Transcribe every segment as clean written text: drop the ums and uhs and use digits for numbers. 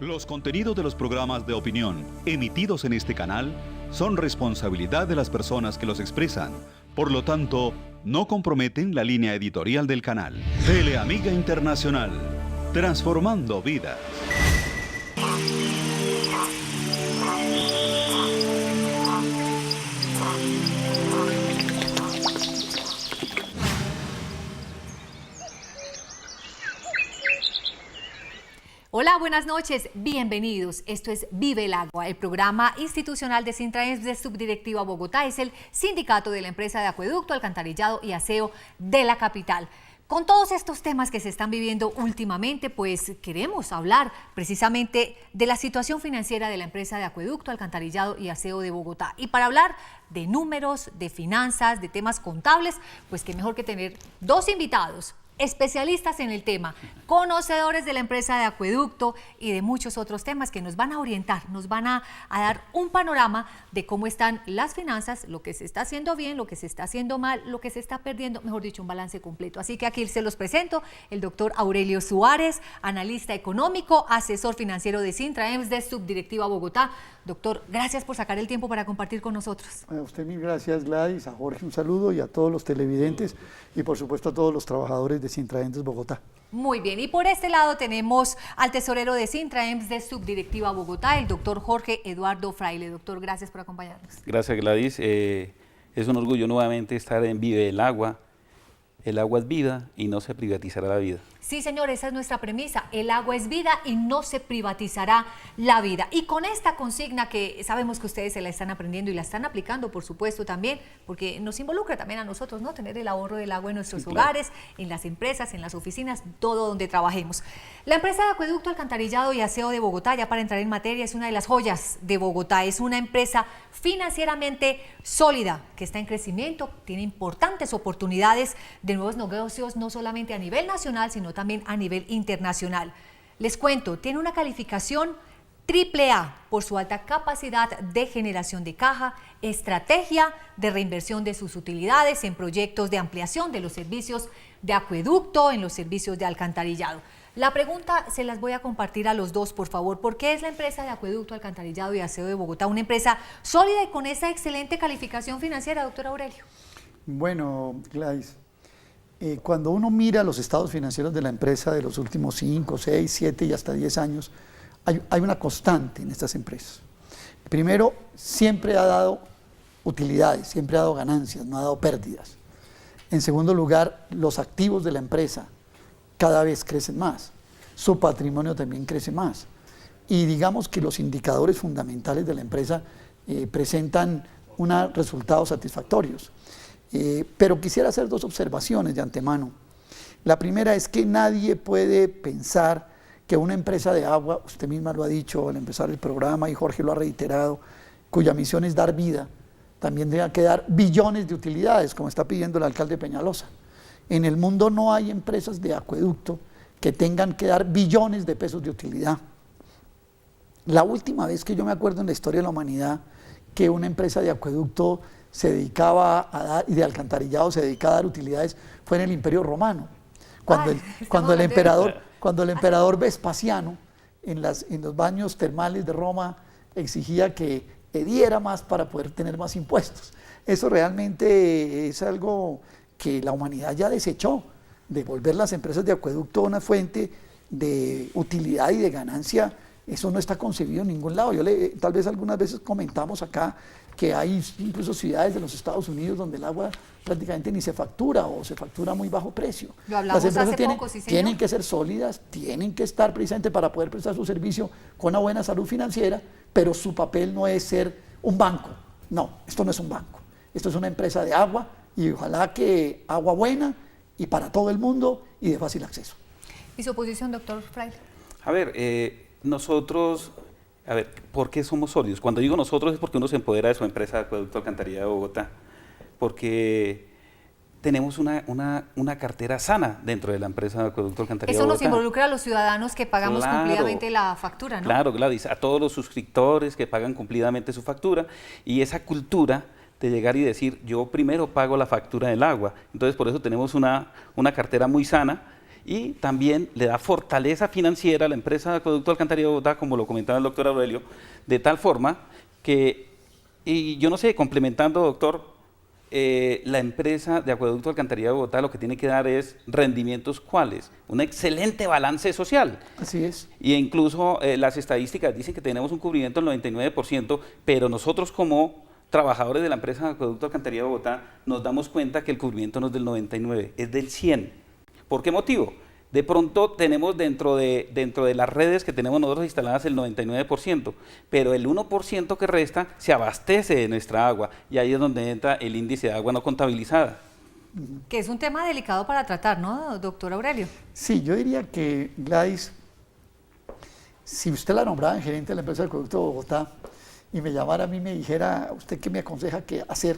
Los contenidos de los programas de opinión emitidos en este canal son responsabilidad de las personas que los expresan. Por lo tanto, no comprometen la línea editorial del canal. Teleamiga Internacional, transformando vidas. Hola, buenas noches, bienvenidos. Esto es Vive el Agua, el programa institucional de Sintraems de Subdirectiva Bogotá. Es el sindicato de la empresa de acueducto, alcantarillado y aseo de la capital. Con todos estos temas que se están viviendo últimamente, pues queremos hablar precisamente de la situación financiera de la empresa de acueducto, alcantarillado y aseo de Bogotá. Y para hablar de números, de finanzas, de temas contables, pues qué mejor que tener dos invitados especialistas en el tema, conocedores de la empresa de acueducto y de muchos otros temas que nos van a orientar, nos van a dar un panorama de cómo están las finanzas, lo que se está haciendo bien, lo que se está haciendo mal, lo que se está perdiendo, mejor dicho, un balance completo. Así que aquí se los presento, el doctor Aurelio Suárez, analista económico, asesor financiero de Sintraems de Subdirectiva Bogotá. Doctor, gracias por sacar el tiempo para compartir con nosotros. A usted mil gracias, Gladys, a Jorge un saludo y a todos los televidentes y por supuesto a todos los trabajadores de Sintraems Bogotá. Muy bien, y por este lado tenemos al tesorero de Sintraems de Subdirectiva Bogotá, el doctor Jorge Eduardo Fraile. Doctor, gracias por acompañarnos. Gracias, Gladys. Es un orgullo nuevamente estar en Vive el Agua. El agua es vida y no se privatizará la vida. Sí, señor, esa es nuestra premisa. El agua es vida y no se privatizará la vida. Y con esta consigna que sabemos que ustedes se la están aprendiendo y la están aplicando, por supuesto, también, porque nos involucra también a nosotros, ¿no? Tener el ahorro del agua en nuestros hogares, en las empresas, en las oficinas, todo donde trabajemos. La empresa de acueducto, alcantarillado y aseo de Bogotá, ya para entrar en materia, es una de las joyas de Bogotá. Es una empresa financieramente sólida, que está en crecimiento, tiene importantes oportunidades de nuevos negocios, no solamente a nivel nacional, sino también a nivel internacional. Les cuento, tiene una calificación AAA por su alta capacidad de generación de caja, estrategia de reinversión de sus utilidades en proyectos de ampliación de los servicios de acueducto, en los servicios de alcantarillado. La pregunta se las voy a compartir a los dos, por favor. ¿Por qué es la empresa de acueducto, alcantarillado y aseo de Bogotá una empresa sólida y con esa excelente calificación financiera, doctor Aurelio? Bueno, Gladys, cuando uno mira los estados financieros de la empresa de los últimos 5, 6, 7 y hasta 10 años, hay una constante en estas empresas. Primero, siempre ha dado utilidades, siempre ha dado ganancias, no ha dado pérdidas. En segundo lugar, los activos de la empresa cada vez crecen más, su patrimonio también crece más. Y digamos que los indicadores fundamentales de la empresa presentan unos resultados satisfactorios. Pero quisiera hacer dos observaciones de antemano. La primera es que nadie puede pensar que una empresa de agua, usted misma lo ha dicho al empezar el programa y Jorge lo ha reiterado, cuya misión es dar vida, también tenga que dar billones de utilidades, como está pidiendo el alcalde Peñalosa. En el mundo no hay empresas de acueducto que tengan que dar billones de pesos de utilidad. La última vez que yo me acuerdo en la historia de la humanidad que una empresa de acueducto se dedicaba a dar, y de alcantarillado se dedicaba a dar utilidades, fue en el Imperio Romano, cuando el emperador Vespasiano en los baños termales de Roma exigía que diera más para poder tener más impuestos. Eso realmente es algo que la humanidad ya desechó, de volver las empresas de acueducto una fuente de utilidad y de ganancia. Eso no está concebido en ningún lado. Tal vez algunas veces comentamos acá que hay incluso ciudades de los Estados Unidos donde el agua prácticamente ni se factura o se factura a muy bajo precio. Lo hablamos Las empresas hace poco, sí, señor. tienen que ser sólidas, tienen que estar precisamente para poder prestar su servicio con una buena salud financiera, pero su papel no es ser un banco. No, esto no es un banco. Esto es una empresa de agua y ojalá que agua buena y para todo el mundo y de fácil acceso. ¿Y su posición, doctor Fraile? A ver, nosotros, ¿por qué somos sólidos? Cuando digo nosotros es porque uno se empodera de su empresa de acueducto alcantarillado de Bogotá, porque tenemos una cartera sana dentro de la empresa de acueducto alcantarillado de Bogotá. Eso nos involucra a los ciudadanos que pagamos cumplidamente la factura, ¿no? Claro, Gladys, a todos los suscriptores que pagan cumplidamente su factura, y esa cultura de llegar y decir, yo primero pago la factura del agua. Entonces, por eso tenemos una cartera muy sana y también le da fortaleza financiera a la empresa de Acueducto Alcantarillado de Bogotá, como lo comentaba el doctor Aurelio, de tal forma que, y yo no sé, complementando, doctor, la empresa de Acueducto Alcantarillado de Bogotá lo que tiene que dar es rendimientos ¿cuáles? Un excelente balance social. Así es. Y incluso las estadísticas dicen que tenemos un cubrimiento del 99%, pero nosotros como trabajadores de la empresa de Acueducto Alcantarillado de Bogotá nos damos cuenta que el cubrimiento no es del 99, es del 100. ¿Por qué motivo? De pronto tenemos dentro de las redes que tenemos nosotros instaladas el 99%, pero el 1% que resta se abastece de nuestra agua y ahí es donde entra el índice de agua no contabilizada. Que es un tema delicado para tratar, ¿no, doctor Aurelio? Sí, yo diría que Gladys, si usted la nombraba en gerente de la empresa de Acueducto de Bogotá y me llamara a mí y me dijera, ¿usted qué me aconseja qué hacer?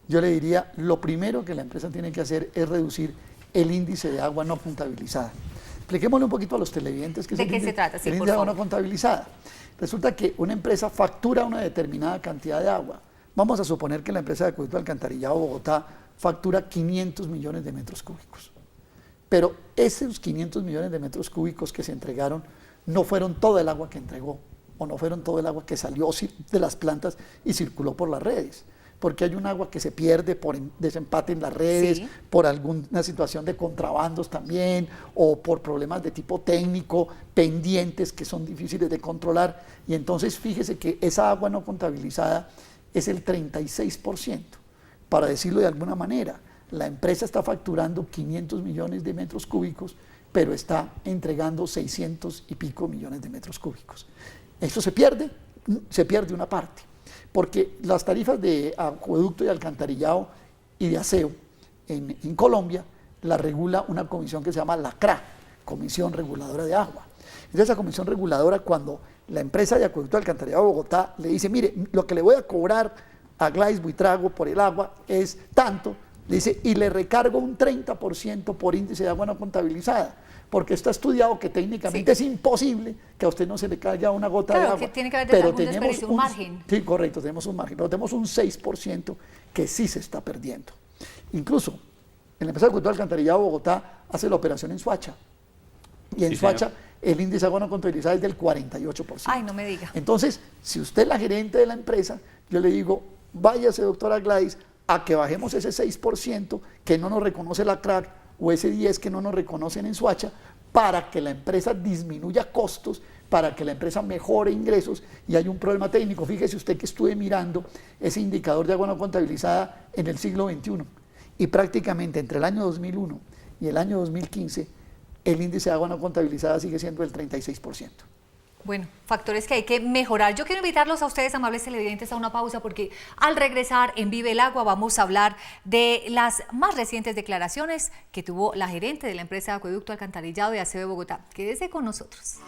Yo le diría, lo primero que la empresa tiene que hacer es reducir el índice de agua no contabilizada. Expliquémosle un poquito a los televidentes ¿De qué se trata? Sí, el índice de agua no contabilizada. Resulta que una empresa factura una determinada cantidad de agua. Vamos a suponer que la empresa de Acueducto Alcantarillado Bogotá factura 500 millones de metros cúbicos. Pero esos 500 millones de metros cúbicos que se entregaron no fueron todo el agua que entregó, o no fueron todo el agua que salió de las plantas y circuló por las redes. Porque hay un agua que se pierde por desempate en las redes, sí, por alguna situación de contrabandos también, o por problemas de tipo técnico, pendientes que son difíciles de controlar. Y entonces fíjese que esa agua no contabilizada es el 36%. Para decirlo de alguna manera, la empresa está facturando 500 millones de metros cúbicos, pero está entregando 600 y pico millones de metros cúbicos. Eso se pierde una parte. Porque las tarifas de acueducto y alcantarillado y de aseo en Colombia la regula una comisión que se llama la CRA, Comisión Reguladora de Agua. Entonces esa comisión reguladora, cuando la empresa de Acueducto y Alcantarillado de Bogotá le dice, mire, lo que le voy a cobrar a Gladys Buitrago por el agua es tanto, le dice, y le recargo un 30% por índice de agua no contabilizada, porque está estudiado que técnicamente es imposible que a usted no se le caiga una gota de agua. Que tiene que haber pero algún tenemos desperdicio, un margen. Sí, correcto, tenemos un margen, pero tenemos un 6% que sí se está perdiendo. Incluso, en la empresa de Acueducto Alcantarillado Bogotá hace la operación en Soacha, y en Soacha el índice de agua no contabilizada es del 48%. Ay, no me diga. Entonces, si usted es la gerente de la empresa, yo le digo, váyase, doctora Gladys, a que bajemos ese 6% que no nos reconoce la CRAC, o ese 10% que no nos reconocen en Soacha, para que la empresa disminuya costos, para que la empresa mejore ingresos, y hay un problema técnico. Fíjese usted que estuve mirando ese indicador de agua no contabilizada en el siglo XXI, y prácticamente entre el año 2001 y el año 2015, el índice de agua no contabilizada sigue siendo el 36%. Bueno, factores que hay que mejorar. Yo quiero invitarlos a ustedes, amables televidentes, a una pausa, porque al regresar en Vive el Agua vamos a hablar de las más recientes declaraciones que tuvo la gerente de la empresa de Acueducto Alcantarillado y Aseo de Bogotá. Quédese con nosotros.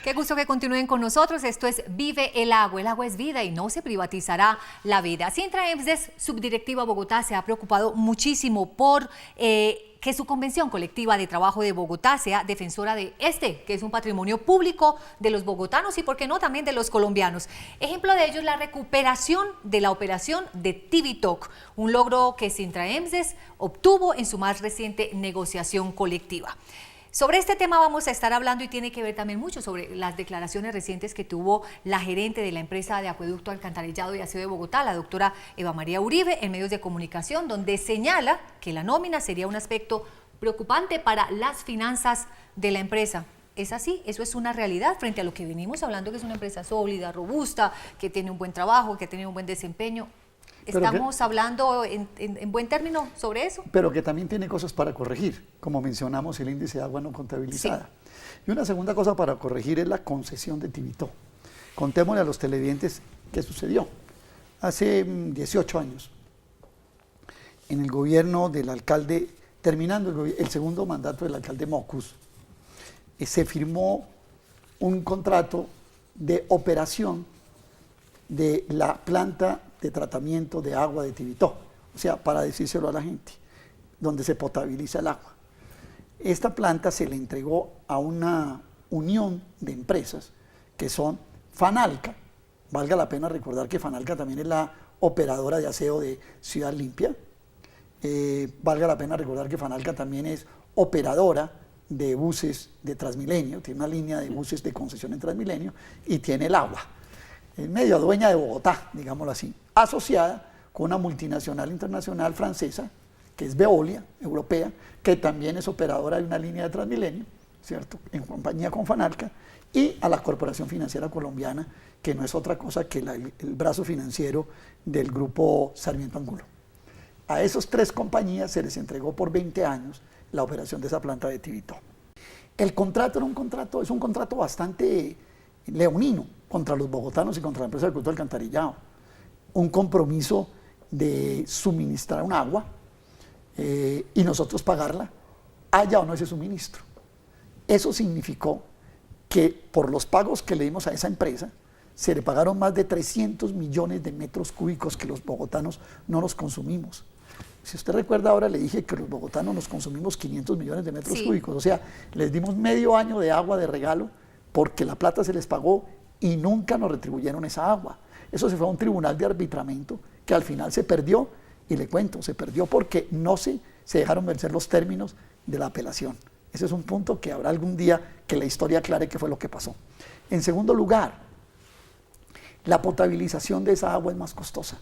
Qué gusto que continúen con nosotros. Esto es Vive el Agua. El agua es vida y no se privatizará la vida. Sintra EMSDES, subdirectiva Bogotá, se ha preocupado muchísimo por que su convención colectiva de trabajo de Bogotá sea defensora de que es un patrimonio público de los bogotanos y, por qué no, también de los colombianos. Ejemplo de ello es la recuperación de la operación de Tivitok, un logro que Sintra EMSDES obtuvo en su más reciente negociación colectiva. Sobre este tema vamos a estar hablando y tiene que ver también mucho sobre las declaraciones recientes que tuvo la gerente de la empresa de Acueducto Alcantarillado y Aseo de Bogotá, la doctora Eva María Uribe, en medios de comunicación, donde señala que la nómina sería un aspecto preocupante para las finanzas de la empresa. ¿Es así? ¿Eso es una realidad frente a lo que venimos hablando, que es una empresa sólida, robusta, que tiene un buen trabajo, que tiene un buen desempeño? ¿Estamos hablando en buen término sobre eso? Pero que también tiene cosas para corregir, como mencionamos el índice de agua no contabilizada. Sí. Y una segunda cosa para corregir es la concesión de Tivitok. Contémosle a los televidentes qué sucedió. Hace 18 años, en el gobierno del alcalde, terminando el segundo mandato del alcalde Mockus, se firmó un contrato de operación de la planta de tratamiento de agua de Tibitó, o sea, para decírselo a la gente, donde se potabiliza el agua. Esta planta se le entregó a una unión de empresas que son Fanalca. Valga la pena recordar que Fanalca también es la operadora de aseo de Ciudad Limpia. Valga la pena recordar que Fanalca también es operadora de buses de Transmilenio, tiene una línea de buses de concesión en Transmilenio y tiene el agua. Es medio dueña de Bogotá, digámoslo así, asociada con una multinacional internacional francesa, que es Veolia, europea, que también es operadora de una línea de Transmilenio, ¿cierto?, en compañía con Fanalca, y a la Corporación Financiera Colombiana, que no es otra cosa que el brazo financiero del grupo Sarmiento Angulo. A esos tres compañías se les entregó por 20 años la operación de esa planta de Tibitó. El contrato es un contrato bastante leonino contra los bogotanos y contra la empresa de acueducto alcantarillado. Un compromiso de suministrar un agua y nosotros pagarla, haya o no ese suministro. Eso significó que por los pagos que le dimos a esa empresa, se le pagaron más de 300 millones de metros cúbicos que los bogotanos no nos consumimos. Si usted recuerda, ahora le dije que los bogotanos nos consumimos 500 millones de metros cúbicos, o sea, les dimos medio año de agua de regalo porque la plata se les pagó y nunca nos retribuyeron esa agua. Eso se fue a un tribunal de arbitramiento que al final se perdió, y le cuento, se perdió porque no se dejaron vencer los términos de la apelación. Ese es un punto que habrá algún día que la historia aclare qué fue lo que pasó. En segundo lugar, la potabilización de esa agua es más costosa.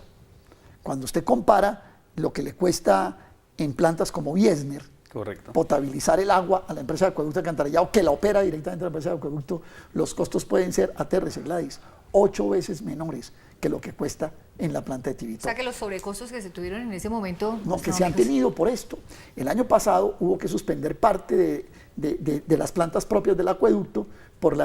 Cuando usted compara lo que le cuesta en plantas como Viesner, correcto, potabilizar el agua a la empresa de acueducto alcantarillado, que la opera directamente la empresa de acueducto, los costos pueden ser, atérrese Gladys, 8 veces menores que lo que cuesta en la planta de Tibitó. O sea que los sobrecostos que se tuvieron en ese momento... No, que se han tenido por esto. El año pasado hubo que suspender parte de las plantas propias del acueducto por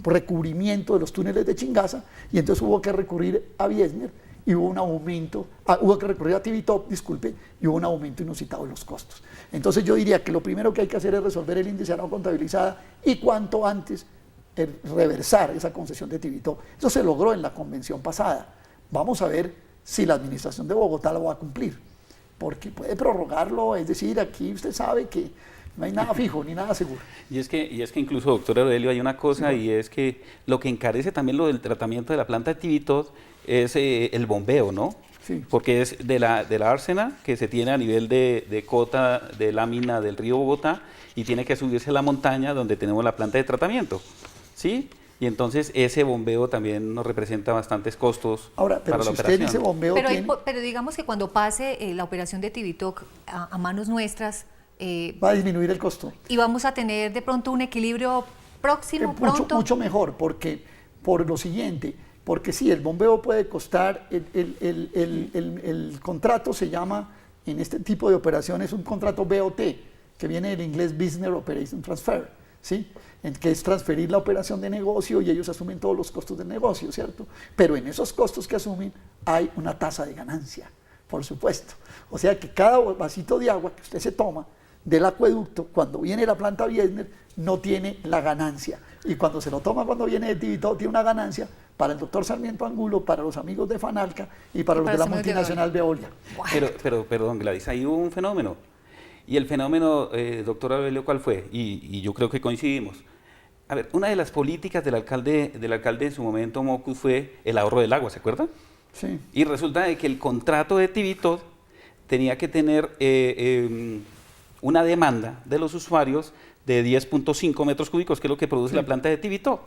recubrimiento de los túneles de Chingaza, y entonces hubo que recurrir a Viesner y hubo un aumento, hubo que recurrir a Tibitó, disculpe, y hubo un aumento inusitado en los costos. Entonces yo diría que lo primero que hay que hacer es resolver el índice de agua contabilizada y cuanto antes reversar esa concesión de Tibitó. Eso se logró en la convención pasada. Vamos a ver si la administración de Bogotá lo va a cumplir, porque puede prorrogarlo, es decir, aquí usted sabe que no hay nada fijo ni nada seguro. Y es que incluso, doctor Aurelio, hay una cosa, y es que lo que encarece también lo del tratamiento de la planta de Tibitó es el bombeo, ¿no? Sí. Porque es de la ársena que se tiene a nivel de cota de lámina del río Bogotá, y tiene que subirse a la montaña donde tenemos la planta de tratamiento, ¿sí? Y entonces ese bombeo también nos representa bastantes costos. Ahora, pero para si la usted operación. dice bombeo Pero digamos que cuando pase la operación de Tibitó a manos nuestras... va a disminuir el costo. Y vamos a tener de pronto un equilibrio próximo, pronto. Mucho mejor, porque por lo siguiente, porque sí, el bombeo puede costar, el contrato se llama, en este tipo de operaciones, un contrato BOT, que viene del inglés Business Operation Transfer, ¿sí? Que es transferir la operación de negocio y ellos asumen todos los costos del negocio, ¿cierto? Pero en esos costos que asumen hay una tasa de ganancia, por supuesto. O sea que cada vasito de agua que usted se toma del acueducto, cuando viene la planta Viesner, no tiene la ganancia. Y cuando se lo toma cuando viene de Tibitó, tiene una ganancia para el doctor Sarmiento Angulo, para los amigos de Fanalca y para los de la multinacional Veolia. Pero, perdón, Gladys, ahí hubo un fenómeno. Y el fenómeno, doctor Aurelio, ¿cuál fue? Y yo creo que coincidimos. A ver, una de las políticas del alcalde en su momento, Mockus, fue el ahorro del agua, ¿se acuerdan? Sí. Y resulta de que el contrato de Tibitó tenía que tener una demanda de los usuarios de 10.5 metros cúbicos, que es lo que produce la planta de Tibitó.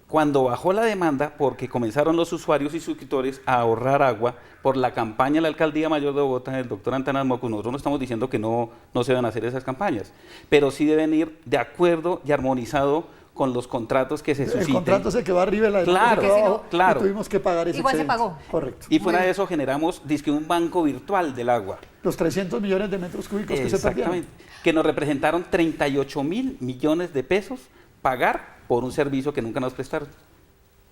Cuando bajó la demanda, porque comenzaron los usuarios y suscriptores a ahorrar agua por la campaña de la Alcaldía Mayor de Bogotá, del doctor Antanas Mockus, nosotros no estamos diciendo que no se deben hacer esas campañas, pero sí deben ir de acuerdo y armonizado con los contratos que se susciten. El contrato es el que va arriba y la claro, que va abajo, claro. y tuvimos que pagar ese Igual se excedente. pagó. Correcto. Y fuera de eso generamos un banco virtual del agua. Los 300 millones de metros cúbicos que se perdieron. Exactamente. Que nos representaron 38.000 millones de pesos pagar por un servicio que nunca nos prestaron.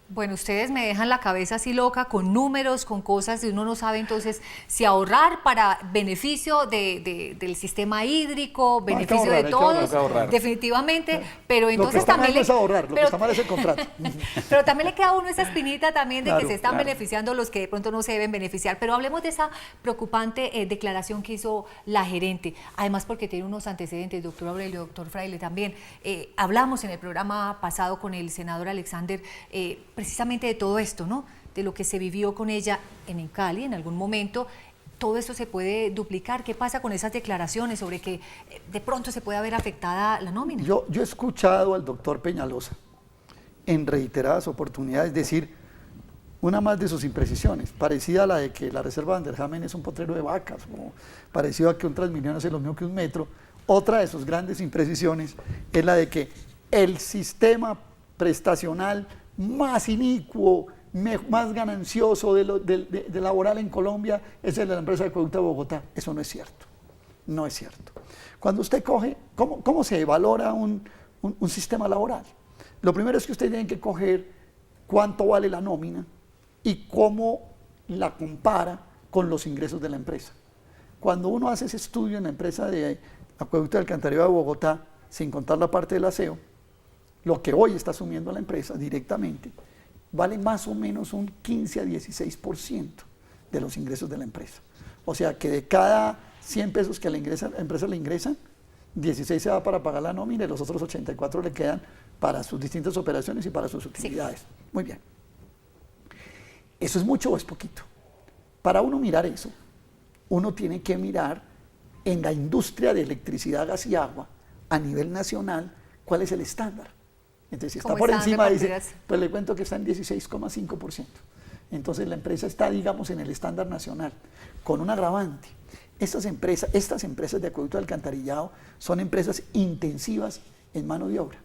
Bueno, ustedes me dejan la cabeza así loca con números, con cosas y uno no sabe entonces si ahorrar para beneficio del sistema hídrico, beneficio de todos, definitivamente, pero entonces lo que está también mal es ahorrar, lo que está mal es el contrato. Pero también le queda a uno esa espinita también de Claro, que se están claro. beneficiando los que de pronto no se deben beneficiar. Pero hablemos de esa preocupante declaración que hizo la gerente, además porque tiene unos antecedentes, doctor Aurelio, doctor Fraile también. Hablamos en el programa pasado con el senador Alexander precisamente de todo esto, ¿no? De lo que se vivió con ella en Cali en algún momento. Todo esto se puede duplicar. ¿Qué pasa con esas declaraciones sobre que de pronto se puede haber afectada la nómina? Yo he escuchado al doctor Peñalosa en reiteradas oportunidades decir una más de sus imprecisiones, parecida a la de que la reserva Van der Hamen es un potrero de vacas, o parecido a que un Transmilenio hace lo mismo que un metro. Otra de sus grandes imprecisiones es la de que el sistema prestacional más inicuo, más ganancioso de laboral en Colombia es el de la empresa de Acueducto de Bogotá. Eso no es cierto, no es cierto. Cuando usted coge, ¿cómo se valora un sistema laboral? Lo primero es que usted tiene que coger cuánto vale la nómina y cómo la compara con los ingresos de la empresa. Cuando uno hace ese estudio en la empresa de Acueducto de Alcantarillado de Bogotá, sin contar la parte del aseo, lo que hoy está asumiendo la empresa directamente, vale más o menos un 15 a 16% de los ingresos de la empresa. O sea que de cada 100 pesos que la empresa le ingresan, 16 se va para pagar la nómina y los otros 84 le quedan para sus distintas operaciones y para sus utilidades. Sí. Muy bien. ¿Eso es mucho o es poquito? Para uno mirar eso, uno tiene que mirar en la industria de electricidad, gas y agua, a nivel nacional, cuál es el estándar. Entonces, si está por encima, dice, pues le cuento que está en 16,5%. Entonces, la empresa está, digamos, en el estándar nacional, con un agravante. Estas empresas de acueducto de alcantarillado son empresas intensivas en mano de obra.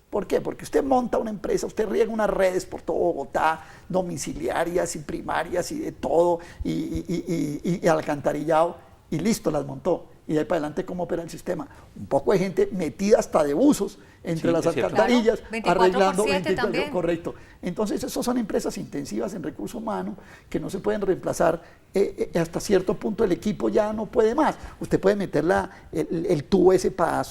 ¿Por qué? Porque usted monta una empresa, usted riega unas redes por todo Bogotá, domiciliarias y primarias y de todo, y alcantarillado, y listo, las montó. Y de ahí para adelante, ¿cómo opera el sistema? Un poco de gente metida hasta de buzos entre las alcantarillas, claro, arreglando 24/7 correcto. Entonces, esas son empresas intensivas en recurso humano que no se pueden reemplazar. Hasta cierto punto el equipo ya no puede más. Usted puede meter el tubo ese para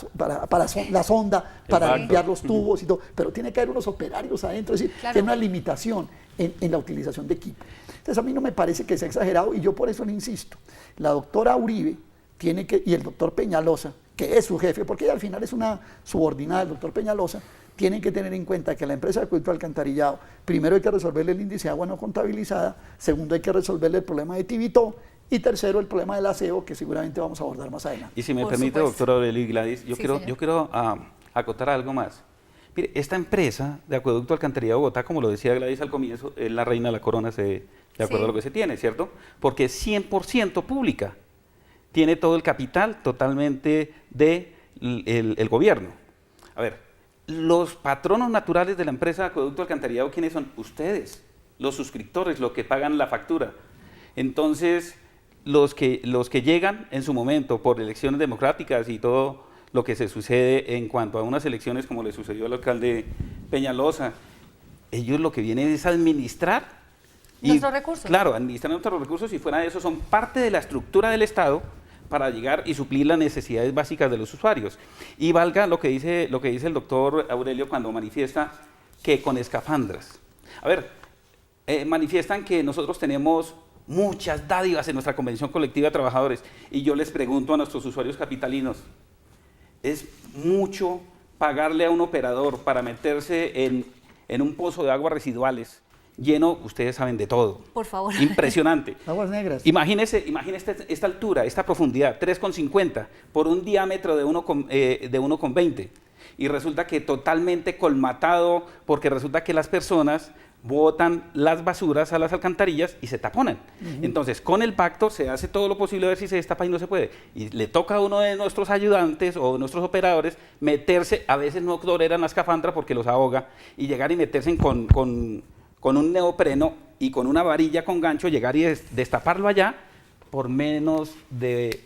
la sonda, para limpiar los tubos y todo, pero tiene que haber unos operarios adentro, es decir, claro, tiene una limitación en la utilización de equipo. Entonces, a mí no me parece que sea exagerado y yo por eso le insisto. La doctora Uribe y el doctor Peñalosa, que es su jefe, porque ella al final es una subordinada del doctor Peñalosa, tienen que tener en cuenta que la empresa de acueducto alcantarillado, primero hay que resolverle el índice de agua no contabilizada, segundo hay que resolverle el problema de Tibito, y tercero el problema del aseo, que seguramente vamos a abordar más adelante. Y si me permite, doctor Aurelio y Gladys, yo quiero acotar algo más. Mire, esta empresa de acueducto alcantarillado de Bogotá, como lo decía Gladys al comienzo, es la reina de la corona, de acuerdo a lo que se tiene, ¿cierto? Porque es 100% pública. Tiene todo el capital totalmente del gobierno. A ver, los patronos naturales de la empresa de acueducto alcantarillado, ¿quiénes son? Ustedes, los suscriptores, los que pagan la factura. Entonces, los que llegan en su momento por elecciones democráticas y todo lo que se sucede en cuanto a unas elecciones como le sucedió al alcalde Peñalosa, ellos lo que vienen es administrar nuestros recursos. Claro, administrar nuestros recursos y fuera de eso son parte de la estructura del Estado para llegar y suplir las necesidades básicas de los usuarios. Y valga lo que dice el doctor Aurelio cuando manifiesta que con escafandras. A ver, manifiestan que nosotros tenemos muchas dádivas en nuestra convención colectiva de trabajadores y yo les pregunto a nuestros usuarios capitalinos, ¿es mucho pagarle a un operador para meterse en un pozo de aguas residuales lleno, ustedes saben de todo? Por favor. Impresionante. Aguas negras. Imagínese esta altura, esta profundidad, 3,50 por un diámetro de 1,20. Y resulta que totalmente colmatado, porque resulta que las personas botan las basuras a las alcantarillas y se taponan. Entonces, con el pacto se hace todo lo posible a ver si se destapa y no se puede. Y le toca a uno de nuestros ayudantes o nuestros operadores meterse, a veces no toleran la escafandra porque los ahoga, y llegar y meterse con un neopreno y con una varilla con gancho, llegar y destaparlo allá por menos de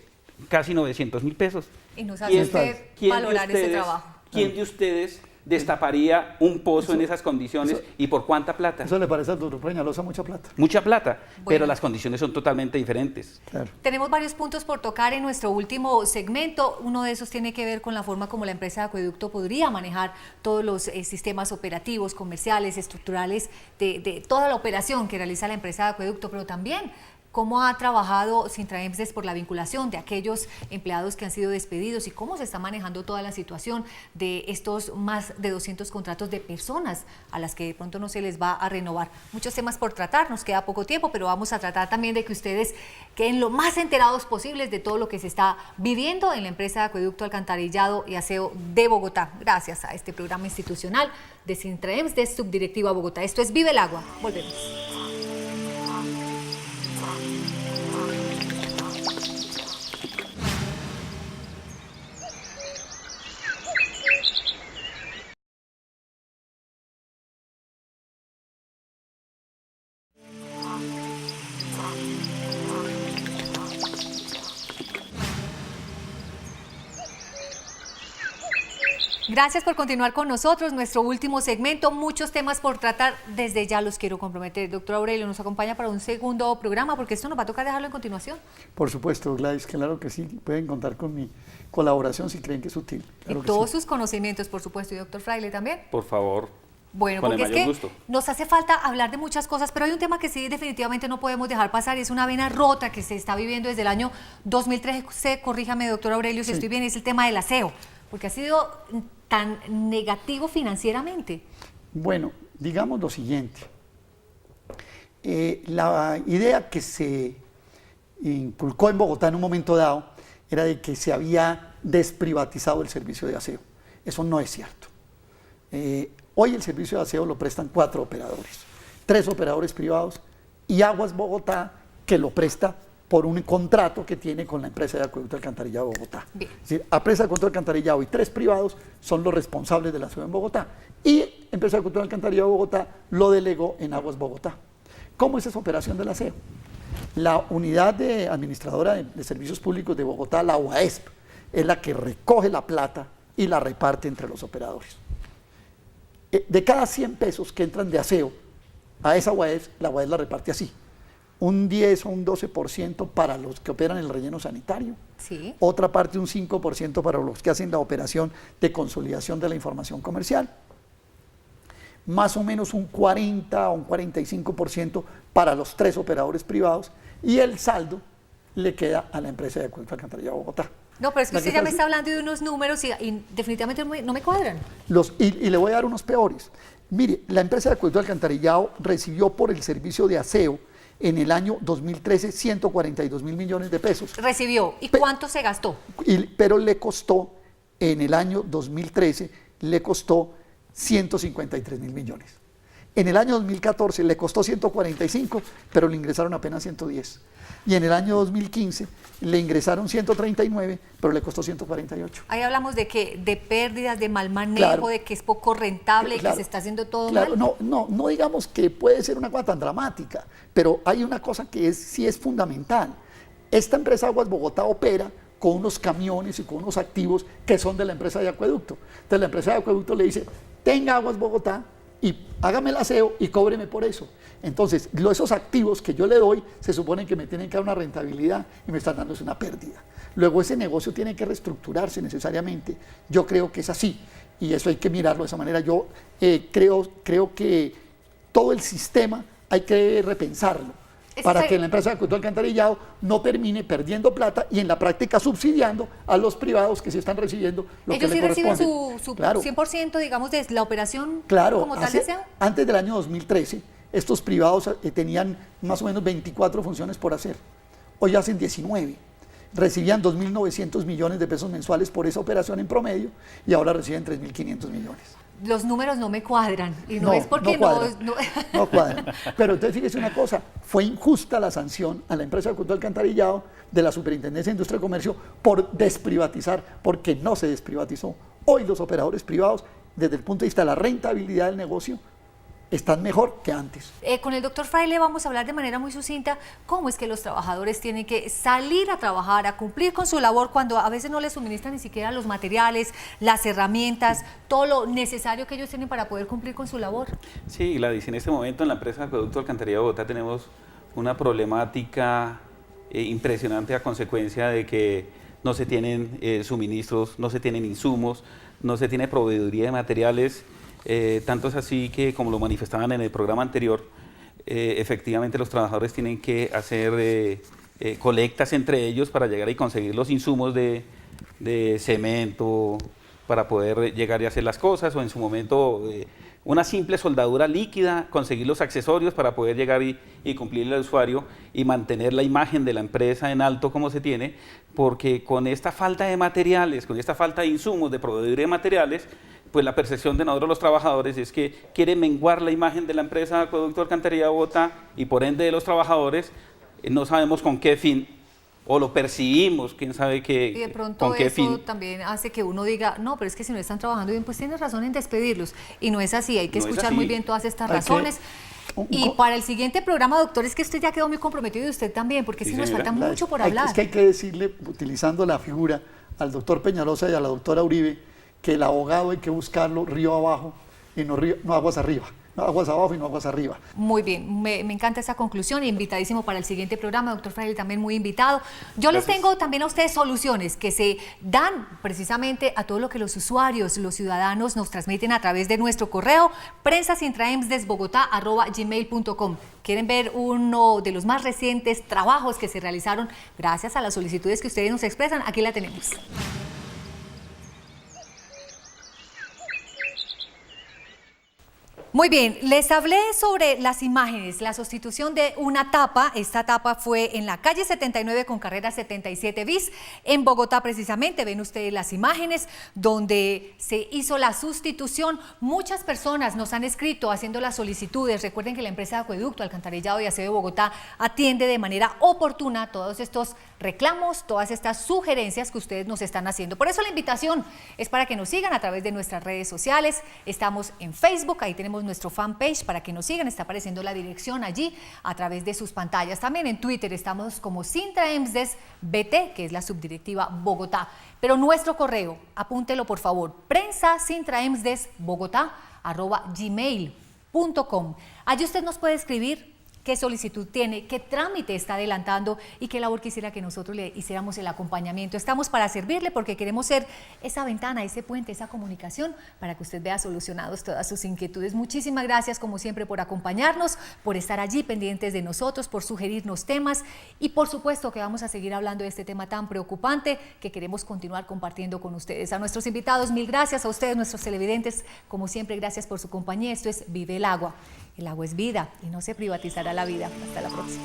casi 900.000 pesos. Y nos hace usted valorar ese trabajo. ¿Quién de ustedes destaparía un pozo en esas condiciones y por cuánta plata. Eso le parece al doctor Peñalosa mucha plata. Mucha plata, Bueno. pero las condiciones son totalmente diferentes. Claro. Tenemos varios puntos por tocar en nuestro último segmento. Uno de esos tiene que ver con la forma como la empresa de acueducto podría manejar todos los sistemas operativos, comerciales, estructurales de toda la operación que realiza la empresa de acueducto, pero también cómo ha trabajado Sintraemses por la vinculación de aquellos empleados que han sido despedidos y cómo se está manejando toda la situación de estos más de 200 contratos de personas a las que de pronto no se les va a renovar. Muchos temas por tratar, nos queda poco tiempo, pero vamos a tratar también de que ustedes queden lo más enterados posibles de todo lo que se está viviendo en la empresa de acueducto, alcantarillado y aseo de Bogotá, gracias a este programa institucional de Sintraems de Subdirectiva Bogotá. Esto es Vive el Agua. Volvemos. Gracias por continuar con nosotros, nuestro último segmento, muchos temas por tratar, desde ya los quiero comprometer. Doctor Aurelio, ¿nos acompaña para un segundo programa? Porque esto nos va a tocar dejarlo en continuación. Por supuesto, Gladys, claro que sí, pueden contar con mi colaboración si creen que es útil. Claro Y que todos sí. sus conocimientos, por supuesto, y doctor Fraile también. Por favor. Bueno, Con el porque es mayor que gusto. nos hace falta hablar de muchas cosas, pero hay un tema que sí definitivamente no podemos dejar pasar, y es una vena rota que se está viviendo desde el año 2013, corríjame doctor Aurelio si Sí. estoy bien, es el tema del aseo, porque ha sido tan negativo financieramente. Bueno, digamos lo siguiente. La idea que se inculcó en Bogotá en un momento dado era de que se había desprivatizado el servicio de aseo. Eso no es cierto. Hoy el servicio de aseo lo prestan 4 operadores, 3 operadores privados y Aguas Bogotá, que lo presta por un contrato que tiene con la empresa de acueducto alcantarillado de Bogotá. Bien. Es decir, empresa de acueducto alcantarillado y 3 privados son los responsables del aseo en Bogotá. Y empresa de acueducto alcantarillado de Bogotá lo delegó en Aguas Bogotá. ¿Cómo es esa operación del aseo? La unidad administradora de servicios públicos de Bogotá, la UAESP, es la que recoge la plata y la reparte entre los operadores. De cada 100 pesos que entran de aseo a esa UAESP, la UAESP la reparte así. Un 10 o un 12% para los que operan el relleno sanitario. Sí. Otra parte, un 5% para los que hacen la operación de consolidación de la información comercial. Más o menos un 40 o un 45% para los 3 operadores privados y el saldo le queda a la empresa de acueducto alcantarillado de Bogotá. No, pero es que La usted que ya me pasa- está hablando de unos números y definitivamente no me cuadran. Y le voy a dar unos peores. Mire, la empresa de acueducto alcantarillado recibió por el servicio de aseo en el año 2013 142 mil millones de pesos. Recibió. ¿Y Pe- cuánto se gastó? Pero le costó, en el año 2013, le costó 153 mil millones. En el año 2014 le costó 145, pero le ingresaron apenas 110. Y en el año 2015 le ingresaron 139, pero le costó 148. Ahí hablamos de que de pérdidas, de mal manejo, Claro. de que es poco rentable y Claro. que se está haciendo todo Claro, mal. no digamos que puede ser una cosa tan dramática, pero hay una cosa que sí es fundamental. Esta empresa Aguas Bogotá opera con unos camiones y con unos activos que son de la empresa de acueducto. Entonces la empresa de acueducto le dice, tenga Aguas Bogotá y hágame el aseo y cóbreme por eso. Entonces, esos activos que yo le doy se supone que me tienen que dar una rentabilidad y me están dando una pérdida. Luego ese negocio tiene que reestructurarse necesariamente. Yo creo que es así y eso hay que mirarlo de esa manera. Yo creo que todo el sistema hay que repensarlo para que la empresa de acueducto alcantarillado no termine perdiendo plata y en la práctica subsidiando a los privados que se están recibiendo lo Ellos que sí le reciben corresponde. su Claro. 100%, digamos, de la operación Claro, como tal de aseo. antes del año 2013, estos privados tenían más o menos 24 funciones por hacer. Hoy hacen 19. Recibían 2.900 millones de pesos mensuales por esa operación en promedio y ahora reciben 3.500 millones. Los números no me cuadran y no es porque cuadran, no no cuadran. Pero entonces fíjese una cosa, fue injusta la sanción a la empresa de acueducto alcantarillado de la Superintendencia de Industria y Comercio por desprivatizar, porque no se desprivatizó. Hoy los operadores privados, desde el punto de vista de la rentabilidad del negocio, están mejor que antes. Con el doctor Fraile vamos a hablar de manera muy sucinta cómo es que los trabajadores tienen que salir a trabajar, a cumplir con su labor cuando a veces no les suministran ni siquiera los materiales, las herramientas, todo lo necesario que ellos tienen para poder cumplir con su labor. Sí, Gladys, en este momento en la empresa Acueducto Alcantarilla de Bogotá tenemos una problemática impresionante a consecuencia de que no se tienen suministros, no se tienen insumos, no se tiene proveeduría de materiales. Tanto es así que, como lo manifestaban en el programa anterior, efectivamente los trabajadores tienen que hacer colectas entre ellos para llegar y conseguir los insumos de cemento, para poder llegar y hacer las cosas, o en su momento una simple soldadura líquida, conseguir los accesorios para poder llegar y cumplirle al usuario y mantener la imagen de la empresa en alto como se tiene, porque con esta falta de materiales, con esta falta de insumos, de proveeduría de materiales, pues la percepción de nosotros los trabajadores es que quieren menguar la imagen de la empresa Acueducto Alcantarilla de Bogotá y por ende de los trabajadores, no sabemos con qué fin, o lo percibimos, quién sabe qué, Y de pronto con qué eso fin. también hace que uno diga, no, pero es que si no están trabajando bien, pues tienes razón en despedirlos. Y no es así, hay que No es escuchar así. muy bien todas estas Hay que- razones. Y para el siguiente programa, doctor, es que usted ya quedó muy comprometido y usted también, porque Sí, sí nos señora. falta mucho por Hay- hablar. Es que hay que decirle, utilizando la figura, al doctor Peñalosa y a la doctora Uribe, que el abogado hay que buscarlo río abajo y no aguas arriba. No aguas abajo y no aguas arriba. Muy bien, me encanta esa conclusión, invitadísimo para el siguiente programa, doctor Fraile también muy invitado. Yo les tengo también a ustedes soluciones que se dan precisamente a todo lo que los usuarios, los ciudadanos nos transmiten a través de nuestro correo prensasintraemsdesbogotá@gmail.com. ¿Quieren ver uno de los más recientes trabajos que se realizaron gracias a las solicitudes que ustedes nos expresan? Aquí la tenemos. Muy bien, les hablé sobre las imágenes, la sustitución de una tapa. Esta tapa fue en la calle 79 con carrera 77 bis, en Bogotá precisamente. Ven ustedes las imágenes donde se hizo la sustitución. Muchas personas nos han escrito haciendo las solicitudes. Recuerden que la empresa de acueducto, alcantarillado y aseo de Bogotá atiende de manera oportuna todos estos reclamos, todas estas sugerencias que ustedes nos están haciendo. Por eso la invitación es para que nos sigan a través de nuestras redes sociales. Estamos en Facebook, ahí tenemos nuestro fanpage para que nos sigan, está apareciendo la dirección allí a través de sus pantallas. También en Twitter estamos como SintraEmsDesBT, que es la subdirectiva Bogotá. Pero nuestro correo, apúntelo por favor, prensasintraemsdesbogotá@gmail.com. Allí usted nos puede escribir qué solicitud tiene, qué trámite está adelantando y qué labor quisiera que nosotros le hiciéramos el acompañamiento. Estamos para servirle porque queremos ser esa ventana, ese puente, esa comunicación para que usted vea solucionados todas sus inquietudes. Muchísimas gracias como siempre por acompañarnos, por estar allí pendientes de nosotros, por sugerirnos temas y por supuesto que vamos a seguir hablando de este tema tan preocupante que queremos continuar compartiendo con ustedes. A nuestros invitados, mil gracias, a ustedes, nuestros televidentes, como siempre, gracias por su compañía. Esto es Vive el Agua. El agua es vida y no se privatizará la vida. Hasta la próxima.